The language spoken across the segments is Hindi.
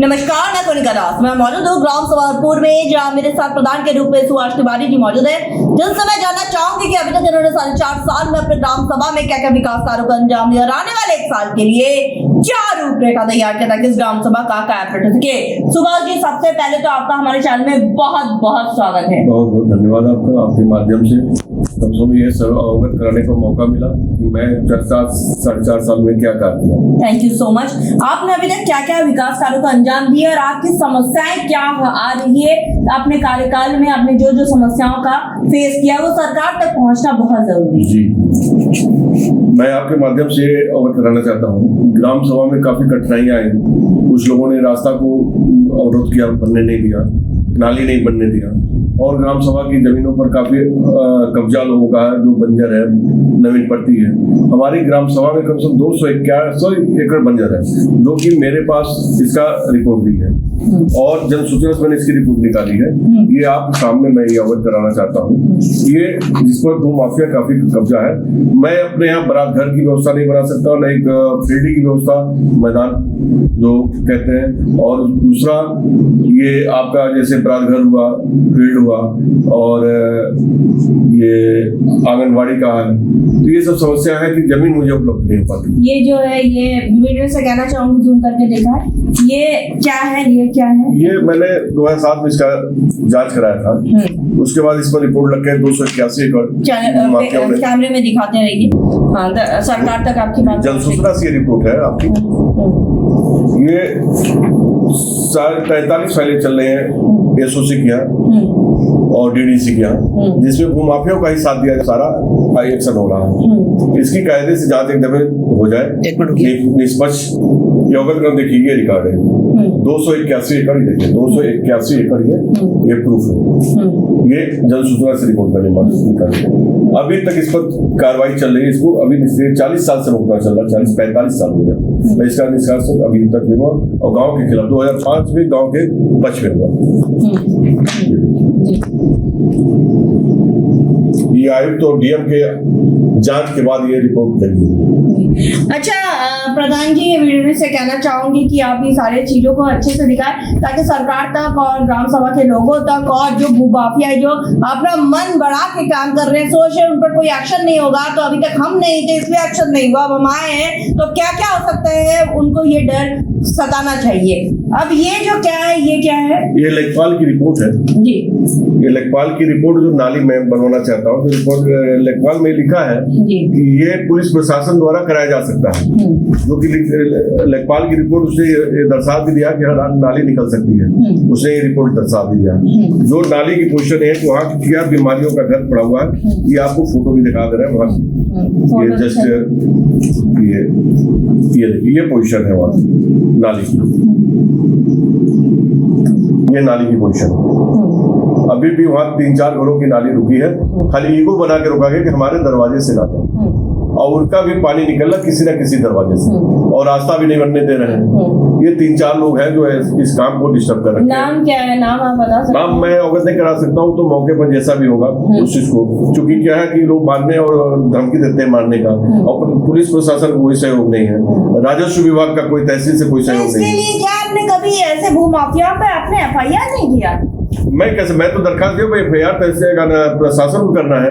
नमस्कार, मैं कोनिका दास। मैं मौजूद हूँ ग्राम सवारपुर में, जहाँ मेरे साथ प्रधान के रूप में सुभाष तिवारी जी मौजूद है। जिनसे मैं जानना चाहूंगी कि अभी तक इन्होंने 4.5 साल में अपने ग्राम सभा में क्या क्या विकास कार्यों को अंजाम दिया और आने वाले 1 साल के लिए क्या रूपरेखा तैयार किया ताकि इस ग्राम सभा का एफर्ट हो सके। सुभाष जी, सबसे पहले तो आपका हमारे चैनल में बहुत बहुत स्वागत है। बहुत बहुत धन्यवाद आपका। आपके माध्यम से हम सब ये सब अवगत कराने का मौका मिला कि मैं 4.5 साल में क्या कार्य किया। Thank you so much. आपने अभी तक क्या क्या विकास कार्यों को अंजाम दिया और आपकी समस्याएं क्या आ रही है अपने कार्यकाल में? आपने जो जो समस्याओं का फेस किया वो सरकार तक पहुंचना बहुत जरूरी है। जी, मैं आपके माध्यम से अवगत कराना चाहता हूँ। ग्राम सभा में काफी कठिनाइयां आई। कुछ लोगों ने रास्ता को अवरोध किया, बनने नहीं दिया, नाली नहीं बनने दिया, और ग्राम सभा की जमीनों पर काफी कब्जा लोगों का है जो बंजर है, नवीन पड़ती है। हमारी ग्राम सभा में कम से कम 281 एकड़ बंजर है, जो कि मेरे पास इसका रिपोर्ट भी है और जन सूचना से मैंने इसकी रिपोर्ट निकाली है। ये आपके सामने मैं ये अवगत कराना चाहता हूँ। ये जिस पर भू माफिया काफी कब्जा है। मैं अपने यहाँ बारात घर की व्यवस्था नहीं बना सकता, न एक फील्ड की व्यवस्था, मैदान जो कहते हैं, और दूसरा ये आपका जैसे बारात घर हुआ, फील्ड हुआ, और ये आंगनबाड़ी का है। तो ये सब समस्या है कि जमीन मुझे उपलब्ध नहीं हो पाती। ये जो है, ये वीडियो से कहना चाहूंगी, जूम करके देखा है, ये क्या है? ये क्या है? ये मैंने 2007 में इसका जांच कराया था। उसके बाद इस पर रिपोर्ट लग गई 281 एकड़। कैमरे में दिखाते रहिए। हाँ, सरकार तक आपकी बात। जन सूचना से ये रिपोर्ट है आपकी। ये 43 फाइलें चल रही हैं, एसओसी किया और डीडीसी किया, जिसमें भूमाफियों का ही साथ दिया, सारा एक्शन हो रहा है। इसकी कायदे से जांच एकदम हो जाए, निष्पक्ष योगदान। देखिए ये रिकॉर्ड है, 281 एकड़। देखिए 281 एकड़, ये प्रूफ है। ये जन सूचना से रिपोर्ट करने वाले अभी तक इस पर कार्रवाई चल रही है। इसको अभी 40 साल से मुकदमा चल रहा है, 40-45 साल हो गया। मैं इसका निष्कर्ष अभी तक नहीं हुआ, और गाँव के खिलाफ 2005 में गाँव के पक्ष में हुआ। ये आयुक्त और डीएम के जांच के बाद ये रिपोर्ट लगी। अच्छा प्रधान जी, ये वीडियो से कहना चाहूंगी कि आप ये सारी चीजों को अच्छे से दिखाएं ताकि सरकार तक और ग्राम सभा के लोगों तक और जो भूमाफिया जो अपना मन बढ़ा के काम कर रहे हैं, सोच रहे उन पर कोई एक्शन नहीं होगा, तो अभी तक हम नहीं थे इसलिए एक्शन नहीं हुआ, अब हम आए हैं तो क्या क्या हो सकता है, उनको ये डर सताना चाहिए। अब ये जो क्या है, ये क्या है? ये लेखपाल की रिपोर्ट है जी। ये लेखपाल की रिपोर्ट जो नाली में बनवाना चाहता हूँ, तो रिपोर्ट लेखपाल में लिखा है कि ये पुलिस प्रशासन द्वारा कराया जा सकता है, जो कि लेखपाल की रिपोर्ट उसने ये दर्शा भी दिया कि हर नाली निकल सकती है। उसने ये रिपोर्ट दर्शा भी दिया। जो नाली की पोजीशन है, वहाँ क्या बीमारियों का घर पड़ा हुआ है, ये आपको फोटो भी दिखा दे रहे हैं वहाँ की। ये जस्ट ये पोजीशन है वहाँ नाली की। ये नाली की पोजीशन अभी भी वहाँ 3-4 घरों की नाली रुकी है। खाली ईगो बना के रुका गया कि हमारे दरवाजे से ना जाए, और उनका भी पानी निकल रहा किसी न किसी दरवाजे से, और रास्ता भी नहीं बनने दे रहे हैं। ये 3-4 लोग हैं जो इस काम को डिस्टर्ब कर रहे हैं। नाम क्या है? नाम आप बता सकते हैं? नाम मैं अवगत नहीं करा सकता हूँ, तो मौके पर जैसा भी होगा उस चीज को, चूंकि क्या है कि लोग मारने और धमकी देते हैं मारने का, और पुलिस प्रशासन को कोई सहयोग नहीं है, राजस्व विभाग का कोई, तहसील से कोई सहयोग नहीं है। इसके लिए क्या आपने कभी ऐसे भूमाफिया पे आपने FIR नहीं किया? मैं कैसे, मैं तो दरखास्त दिया FIR तहसील प्रशासन को करना है,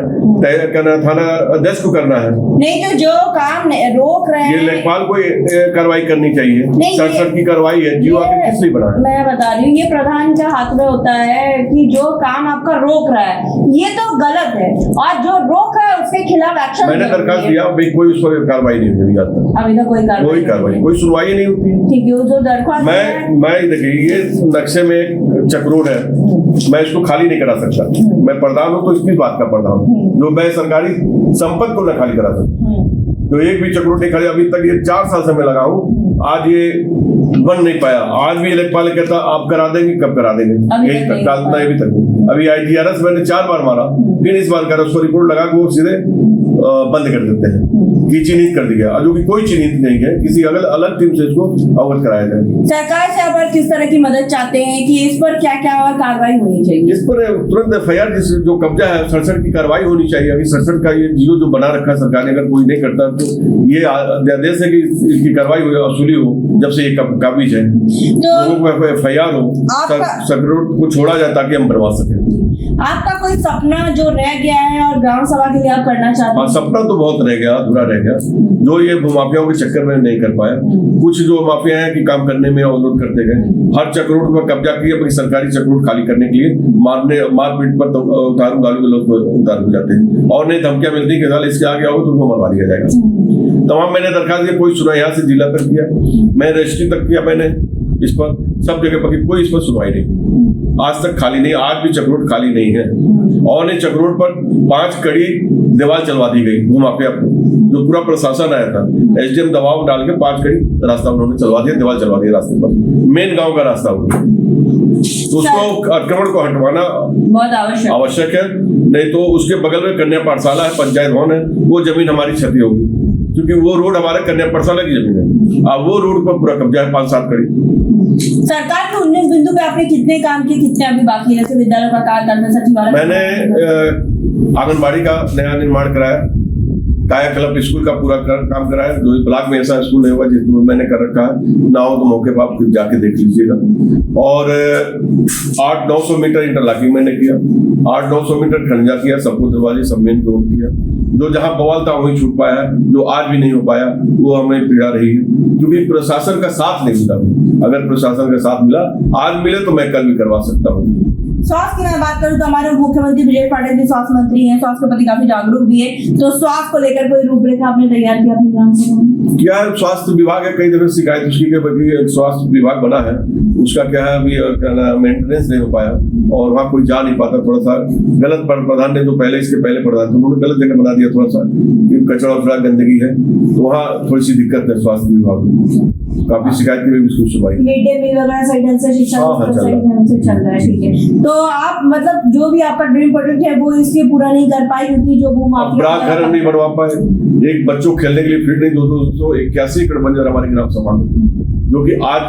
थाना अध्यक्ष को करना है। नहीं तो जो काम रोक रहे हैं, ये लेखपाल को कार्रवाई करनी चाहिए। 67 की कार्रवाई है, जीव आगे किस लिए बना है? मैं बता रही हूँ, ये प्रधान का हाथ में होता है कि जो काम आपका रोक रहा है ये तो गलत है, और जो रोक रहा है उसके खिलाफ एक्शन। मैंने दरखास्त दिया, कोई उस पर कार्रवाई नहीं हुई अभी तक, कोई कार्रवाई, कोई सुनवाई नहीं होती। ठीक है, जो दरख्वास्त मैं देखिए, ये नक्शे में चक रोड है, मैं इसको खाली नहीं करा सकता। मैं प्रधान हूँ तो इसकी बात का प्रधान हूँ, जो मैं सरकारी संपत्ति को न खाली करा सकता। तो एक भी चक्रोट नहीं खाली, अभी तक ये 4 साल से मैं लगा हूँ, आज ये बन नहीं पाया। आज भी लेखपाल कहता आप करा देंगे, कब करा देंगे, यही तक डालता है अभी तक। अभी IGRS मैंने 4 बार मारा, फिर इस बार करा, उसको रिपोर्ट लगा के वो सीधे बंद कर देते हैं कि चिन्हित कर दिया, जो कि कोई चिन्हित नहीं है, किसी अलग टीम से इसको अवगत कराया जाए। सरकार से आप किस तरह की मदद चाहते हैं कि इस पर क्या क्या और कार्रवाई होनी चाहिए? इस पर तुरंत FIR जो कब्जा है 67 की कार्रवाई होनी चाहिए। अभी 67 का ये जियो जो बना रखा है सरकार ने, अगर कोई नहीं करता ये आदेश है कि इसकी कार्रवाई हो, वसूली हो जब से ये काबिज है, तो लोगों को FIR हो, सक्रोट को छोड़ा जाए ताकि हम बनवा सकें। आपका कोई सपना जो रह गया है और ग्राम सभा के लिए आप करना चाहते हैं? हाँ, सपना तो बहुत रह गया, अधूरा रह गया, जो ये भूमाफियाओं के चक्कर में नहीं कर पाया। कुछ जो माफिया हैं कि काम करने में अवरोध करते गए, हर चक्रोट पर कब्जा किया, भाई सरकारी चक्रोट खाली करने के लिए मारपीट पर उतारू गालू के लोग उतार हो जाते हैं, और नहीं धमकियां मिलती कि इसके आगे आओ तो उनको मरवा दिया जाएगा। तमाम मैंने दरखास्त कोई सुना, यहाँ से जिला तक किया, मैं रजिस्ट्री तक किया, मैंने इस पर सब जगह पर कोई इस पर सुनवाई नहीं, आज तक खाली नहीं, आज भी चक्रोट खाली नहीं है। और इस चक्रोट पर 5 कड़ी दीवार चलवा दी गई भूमाफिया पर, जो पूरा प्रशासन आया था, SDM दबाव डाल के 5 कड़ी रास्ता उन्होंने चलवा दिया, दीवार चलवा दिया रास्ते पर, मेन गांव का रास्ता हो, तो उसको अतिक्रमण को हटवाना बहुत आवश्यक है। नहीं तो उसके बगल में कन्या पाठशाला है, पंचायत भवन है, वो जमीन हमारी क्षति होगी, क्योंकि वो रोड हमारे कन्या पाठशाला की जमीन है। अब वो रोड पर पूरा कब्जा है 5-7 कड़ी। सरकार के 19 बिंदु पे आपने कितने काम किए, कितने अभी बाकी है? विद्यालयों का कार्य सचिवालय, मैंने आंगनबाड़ी का नया निर्माण कराया, कायाकल्प स्कूल का पूरा काम कराया, जो ब्लॉक में ऐसा स्कूल नहीं हुआ जिसमें मैंने कर रखा है, ना हो तो मौके पर आप जाके देख लीजिएगा। और 800-900 मीटर इंटरलॉकिंग मैंने किया, 800-900 मीटर खंजा किया, सबको दरवाजे सब मेन रोड किया, जो जहां बवाल था वहीं छूट पाया है, जो आज भी नहीं हो पाया वो हमें पीड़ा रही है, क्योंकि प्रशासन का साथ नहीं मिला। अगर प्रशासन का साथ मिला, आज मिले तो मैं कल भी करवा सकता हूँ। स्वास्थ्य की मैं बात करूं तो हमारे मुख्यमंत्री विजय पाटिल जी स्वास्थ्य मंत्री हैं, स्वास्थ्य के प्रति काफी जागरूक भी है, तो स्वास्थ्य को लेकर कोई रूपरेखा आपने तैयार किया अपने ग्राम सभा में? क्या स्वास्थ्य विभाग है, कई दफे शिकायत उसकी के स्वास्थ्य विभाग बना है, उसका क्या है अभी मेंटेनेंस नहीं हो पाया, और वहाँ कोई जा नहीं पाता। थोड़ा सा गलत प्रधान ने, जो पहले इसके पहले प्रधान थे, उन्होंने गलत जगह बना दिया, थोड़ा सा कचरा उचरा गंदगी है, तो वहाँ थोड़ी सी दिक्कत है स्वास्थ्य विभाग में, काफी शिकायत की भी सुनवाई। मिड डे मील वगैरह सही ढंग से शिक्षा सही ढंग से चल रहा है, ठीक है। तो आप मतलब जो भी आपका ड्रीम प्रोजेक्ट है वो इसलिए पूरा नहीं कर पाई क्योंकि जो बड़ा घर नहीं बनवा पाए, एक बच्चों खेलने के लिए फील्ड नहीं, 281 एकड़ बंजर हमारे ग्राम सभा में, जो कि आज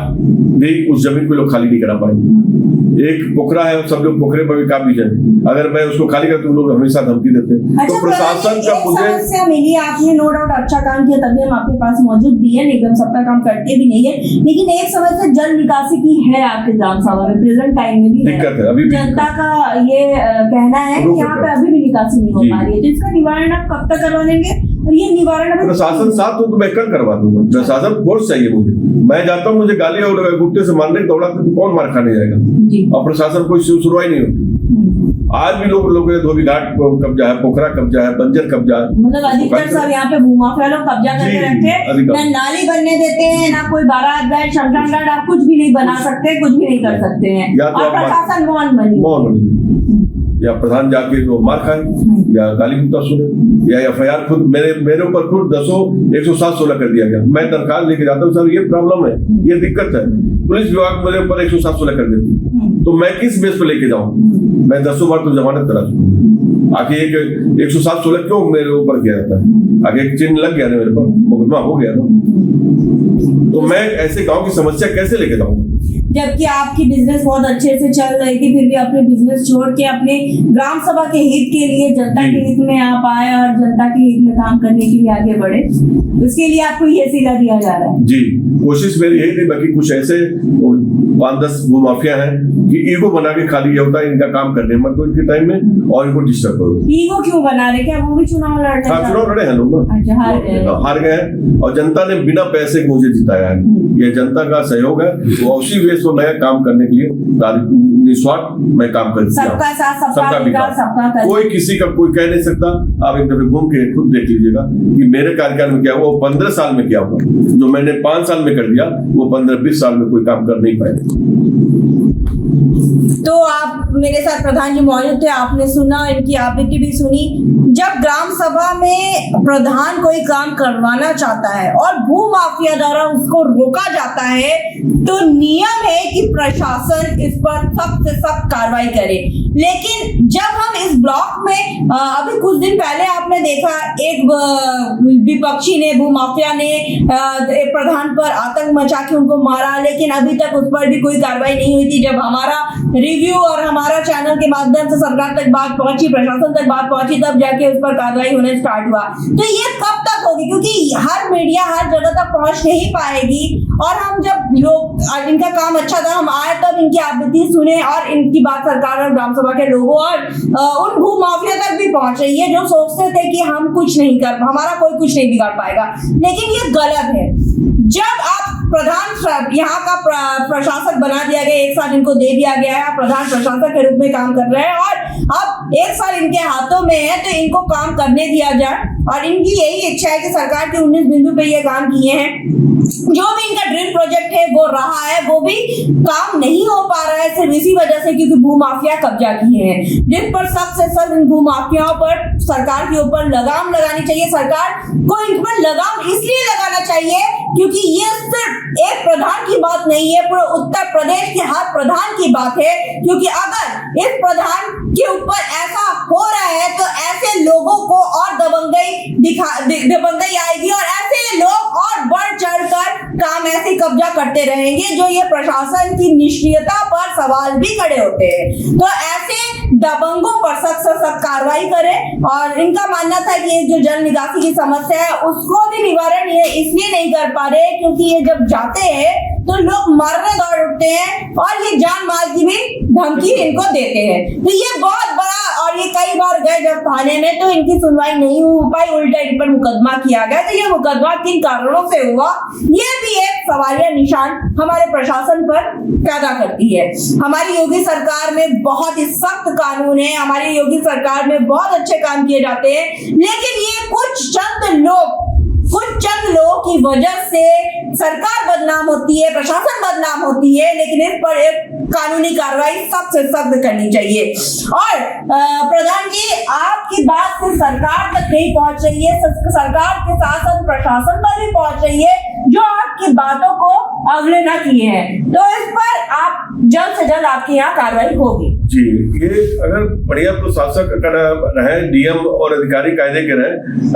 भी उस जमीन को लोग खाली नहीं करा पाए। एक पोखरा है, सब लोग पोखरे पर भी काबिज है, अगर मैं उसको खाली कर तुम लोग हमेशा धमकी देते हैं। अच्छा, तो प्रशासन का मुझे समस्या मिली, आपने नो डाउट अच्छा काम किया, तभी हम आपके पास मौजूद भी है, निगम सबका काम करते भी नहीं है, लेकिन एक समस्या जल निकासी की है आपके ग्राम सभा में, प्रेजेंट टाइम में भी दिक्कत है। अभी जनता का ये कहना है कि यहाँ पे अभी भी निकासी नहीं हो पा रही है, तो इसका निवारण आप कब तक करवा देंगे? और ये निवारण प्रशासन साथ हो तो मैं कल करवा दूंगा, प्रशासन फोर्स चाहिए मुझे, मैं जाता हूँ, मुझे गाली और गुप्ते से मारने दौड़ाते तो कौन मार खाने जाएगा, और प्रशासन कोई सुनवाई नहीं होती। आज भी लोग धोबी घाट कब्जा है, पोखरा कब्जा है, बंजर कब्जा है, मतलब अधिकतर सब यहाँ पे भूमाफिया लोग कब्जा करके रखते हैं, ना नाली बनने देते हैं, ना कोई बारात घाट, शमशान घाट, आप कुछ भी नहीं बना सकते, कुछ भी नहीं कर सकते हैं, और प्रशासन मौन बनी, या प्रधान जाके जो मार खाए, या गाली गुप्ता सुने, या FIR खुद मेरे ऊपर खुद 107-16 कर दिया गया। मैं दरखास्त लेके जाता हूँ, सर ये प्रॉब्लम है, ये दिक्कत है, पुलिस विभाग मेरे ऊपर 107-16 कर देती, तो मैं किस बेस पर लेके जाऊँ? मैं 10 बार तो जमानत करा चुका, आगे एक 107-16 क्यों मेरे ऊपर किया जाता है? आगे एक चिन्ह लग गया ना मेरे पर, मुकदमा हो गया ना, तो मैं ऐसे गाँव की समस्या कैसे लेके जाऊँगा? जबकि आपकी बिजनेस बहुत अच्छे से चल रही थी, फिर भी अपने बिजनेस छोड़ के अपने ग्राम सभा के हित के लिए, जनता के हित में आप आए और जनता के हित में काम करने के लिए आगे बढ़े, उसके लिए आपको ये सिला दिया जा रहा है। जी, कोशिश मेरी यही थी, बाकी कुछ ऐसे 5-10 भूमाफिया हैं कि ईगो बना के खाली ये होता है, इनका काम करने मत दो इनके टाइम में, और इनको डिस्टर्ब करो। ईगो क्यों बना रहे? क्या वो भी चुनाव लड़ रहे हैं? चुनाव लड़े हैं लोग ना, हार गए हैं, और जनता ने बिना पैसे मुझे जिताया है, ये जनता का सहयोग है, वो उसी वे तो नया काम करने के लिए निस्वार्थ मैं काम करती हूँ। सबका साथ, सबका विकास, सबका कोई किसी का कोई कह नहीं सकता। आप एक दफे घूम के खुद देख लीजिएगा कि मेरे कार्यकाल में क्या हुआ, वो 15 साल में क्या हुआ, जो मैंने 5 साल में कर दिया वो 15-20 साल में कोई काम कर नहीं पाए। तो आप मेरे साथ प्रधान जी मौजूद थे, आपने सुना, इनकी आपत्ति भी सुनी। जब ग्राम सभा में प्रधान कोई काम करवाना चाहता है और भू माफिया द्वारा उसको रोका जाता है, तो नियम है कि प्रशासन इस पर सख्त से सख्त कार्रवाई करे। लेकिन जब हम इस ब्लॉक में अभी कुछ दिन पहले आपने देखा, एक विपक्षी ने, भूमाफिया ने एक प्रधान पर आतंक मचा के उनको मारा, लेकिन अभी तक उस पर भी कोई कार्रवाई नहीं हुई थी। जब हमारा रिव्यू और हमारा चैनल के माध्यम से सरकार तक बात पहुंची, प्रशासन तक बात पहुंची, तब जाके उस पर कार्रवाई होने स्टार्ट हुआ। तो ये कब तक गलत होगी, क्योंकि हर मीडिया हर जगह तक पहुंच नहीं पाएगी। और हम जब लोग इनका काम अच्छा था, हम आए तब इनकी आपत्ति सुने और इनकी बात सरकार और ग्राम सभा के लोगों और उन भू माफिया तक भी पहुंच रही है जो सोचते थे कि हम कुछ नहीं कर, हमारा कोई कुछ नहीं बिगाड़ पाएगा। लेकिन ये गलत है। जब आप प्रधान यहाँ का प्रशासक बना दिया गया, 1 साल इनको दे दिया गया है, प्रधान प्रशासक के रूप में काम कर रहे हैं और अब 1 साल इनके हाथों में है, तो इनको काम करने दिया जाए। और इनकी यही इच्छा है कि सरकार के 19 बिंदु पे ये काम किए हैं। जो भी इनका ड्रीम प्रोजेक्ट है वो रहा है, वो भी काम नहीं हो पा रहा है सिर्फ इसी वजह से क्योंकि भू माफिया कब्जा किए हैं, जिस पर सख्त से सख्त इन भू माफियाओं पर सरकार के ऊपर लगाम लगानी चाहिए। सरकार को इन पर लगाम इसलिए लगाना चाहिए क्योंकि ये सिर्फ एक प्रधान की बात नहीं है, पूरे उत्तर प्रदेश के हर प्रधान की बात है। क्योंकि अगर इस प्रधान के ऊपर ऐसा हो रहा है तो ऐसे लोगों को और दबंगई आएगी और ऐसे लोग और बढ़ चढ़कर काम ऐसे कब्जा करते रहेंगे जो ये प्रशासन की निष्क्रियता पर सवाल भी खड़े होते हैं। तो ऐसे दबंगों पर सख्त से सख्त कार्रवाई करें। और इनका मानना था कि ये जो जल निकासी की समस्या है उसको भी निवारण ये इसलिए नहीं कर पा रहे क्योंकि ये जब जाते हैं तो लोग मरने दौड़ उठते हैं और ये जान माल की भी धमकी इनको देते हैं। तो ये बहुत बड़ा, और ये कई बार गए जब थाने में तो इनकी सुनवाई नहीं हो पाई, उल्टा इन पर मुकदमा किया गया। तो ये मुकदमा किन कारणों से हुआ, ये भी एक सवालिया निशान हमारे प्रशासन पर पैदा करती है। हमारी योगी सरकार में बहुत ही सख्त कानून है, हमारी योगी सरकार में बहुत अच्छे काम किए जाते हैं, लेकिन ये कुछ चंद लोगों की वजह से सरकार बदनाम होती है, प्रशासन बदनाम होती है। लेकिन इस पर एक कानूनी कार्रवाई सख्त से सख्त करनी चाहिए। और प्रधान जी, आपकी बात सिर्फ सरकार तक नहीं पहुंच रही है, सरकार के साथ साथ प्रशासन पर भी पहुंच रही है जो आपकी बातों को अवहेलना किए हैं। तो इस पर आप जल्द से जल्द आपके यहाँ कार्रवाई होगी। जी, ये अगर बढ़िया प्रशासक रहे, डीएम और अधिकारी कायदे के रहे।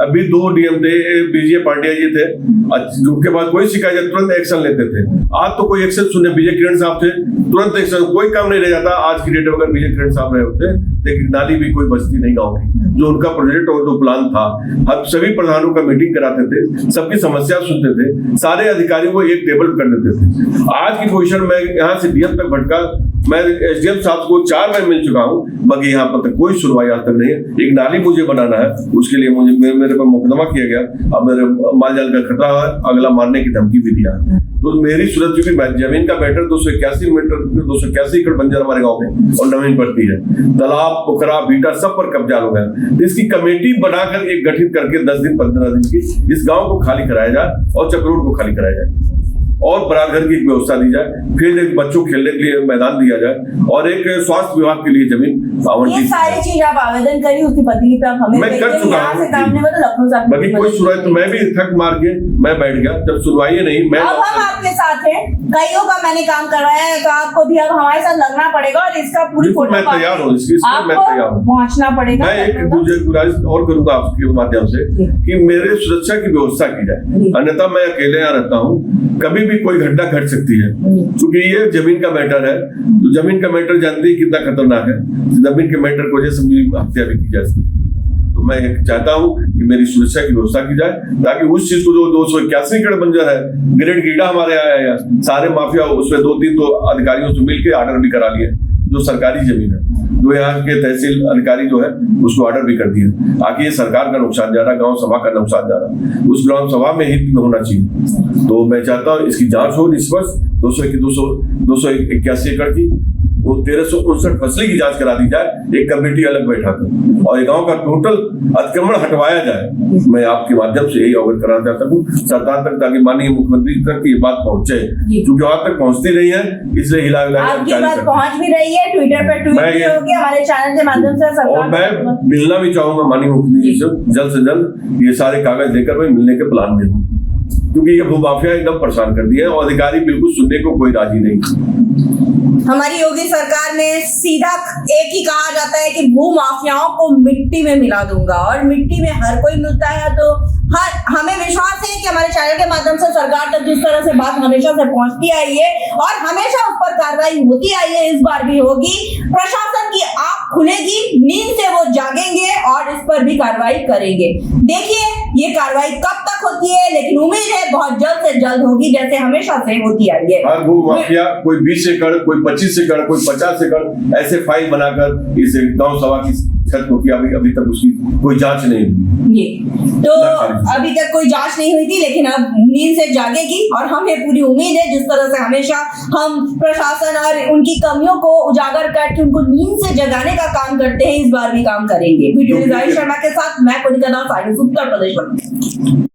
अभी 2 डीएम थे, विजय पांड्या जी थे, जिनके बाद कोई शिकायत तुरंत एक्शन लेते थे। आज तो कोई एक्शन सुने, विजय किरण साहब थे, तुरंत एक्शन, कोई काम नहीं रह जाता। आज की डेट में अगर विजय किरण साहब रहे होते लेकिन नाली भी कोई बचती नहीं गाँव की। जो उनका प्रोजेक्ट और जो प्लान था, हम सभी प्रधानों का मीटिंग कराते थे, सबकी समस्या सुनते थे, सारे अधिकारियों को एक टेबल कर देते थे। आज की पोजीशन में यहाँ से डीएम तक भटका, मैं एसडीएम साहब को 4 बार मिल चुका हूँ, बाकी यहाँ पर तक कोई सुनवाई आज तक नहीं है। एक नाली मुझे बनाना है, उसके लिए मुझे मेरे पर मुकदमा किया गया। अब मेरे माल जाल का खतरा है, अगला मारने की धमकी भी दिया। तो मेरी सूरत क्योंकि जमीन का मैटर 281 एकड़ बंजर हमारे गाँव में और जमीन पड़ती है, तालाब, पोखरा, बीटा सब पर कब्जा हो गया। इसकी कमेटी बनाकर एक गठित करके 10 दिन 15 दिन की इस गाँव को खाली कराया जाए और चक्रोड को खाली कराया जाए और बराबर की एक व्यवस्था दी जाए, फिर एक बच्चों खेलने के लिए मैदान दिया जाए और एक स्वास्थ्य विभाग के लिए जमीन ये सारी चीज आप आवेदन करिए, उसकी बदली पे आप हमें मैं कर चुका हूँ। बाकी कोई सुनवाई तो मैं भी थक मार के मैं बैठ गया, जब सुनवाई नहीं मैं अब हम आपके साथ हैं, कईयों का मैंने काम करवाया है, तो आपको भी अब हमारे साथ लगना पड़ेगा और इसका पूरी मैं तैयार हूँ, मैं तैयार हूँ, पहुँचना पड़ेगा। मैं एक गुजारिश और करूंगा आपके माध्यम से कि मेरे सुरक्षा की व्यवस्था की जाए, अन्यथा मैं अकेले यहाँ रहता हूँ, कभी भी कोई घटना घट सकती है। क्योंकि ये जमीन का मैटर है, तो जमीन का मैटर जानते ही कितना खतरनाक है। जमीन के मैटर की वजह से हत्या भी की जा सकती है। तो मैं चाहता हूं कि मेरी सुरक्षा की व्यवस्था की जाए ताकि उस चीज को जो 281 एकड़ बंजर है, ग्रेड गीडा हमारे आया है, सारे माफिया उसमें 2-3 तो अधिकारियों से मिलकर ऑर्डर भी करा लिए, जो सरकारी जमीन है, जो यहाँ के तहसील अधिकारी जो है उसको ऑर्डर भी कर दिए। आगे ये सरकार का नुकसान जा रहा है, गांव सभा का नुकसान जा रहा है, उस ग्राम सभा में हित में होना चाहिए। तो मैं चाहता हूँ इसकी जांच हो निष्पक्ष, 281 एकड़ की वो 1359 फसली की जांच करा दी जाए, एक कमेटी अलग बैठा कर और गांव का टोटल अतिक्रमण हटवाया जाए। मैं आपके माध्यम से यही अवगत कराना चाहता हूँ सरकार तक, ताकि माननीय मुख्यमंत्री तक ये बात पहुंचे, क्योंकि वहां तक पहुंचती नहीं है, इसलिए हिला आपकी बात पहुंच भी रही है, ट्विटर पर ट्वीट भी होगी, हमारे चैनल के माध्यम से। और मैं मिलना भी चाहूंगा माननीय मुख्यमंत्री जी से जल्द से जल्द, ये सारे कागज लेकर मैं मिलने के प्लान में हूँ, क्योंकि ये भूमाफिया एकदम परेशान कर दिया है और अधिकारी बिल्कुल सुनने को कोई राजी नहीं। हमारी योगी सरकार में सीधा एक ही कहा जाता है कि भू माफियाओं को मिट्टी में मिला दूंगा, और मिट्टी में हर कोई मिलता है तो हमें विश्वास है कि हमारे चैनल के माध्यम से सरकार तक जिस तरह से बात हमेशा से पहुंचती आई है और हमेशा उस पर कार्रवाई होती आई है, इस बार भी होगी। प्रशासन की आंख खुलेगी, नींद से वो जागेंगे और इस पर भी कार्रवाई करेंगे। देखिए ये कार्रवाई कब तक होती है, लेकिन उम्मीद है बहुत जल्द से जल्द होगी, जैसे हमेशा से होती आई है। हर भू माफिया कोई 20 एकड़, कोई 25 एकड़, कोई 50 एकड़ ऐसे फाइल बनाकर इस गांव सभा की छत को किया, अभी तक उसकी कोई जांच नहीं हुई। ये तो अभी तक कोई जांच नहीं हुई थी, लेकिन अब नींद से जागेगी और हमें पूरी उम्मीद है, जिस तरह से हमेशा हम प्रशासन और उनकी कमियों को उजागर करके उनको नींद से जगाने का काम करते हैं, इस बार भी काम करेंगे। वीडियो शर्मा के साथ मैं कोनिका दास, उत्तर प्रदेश।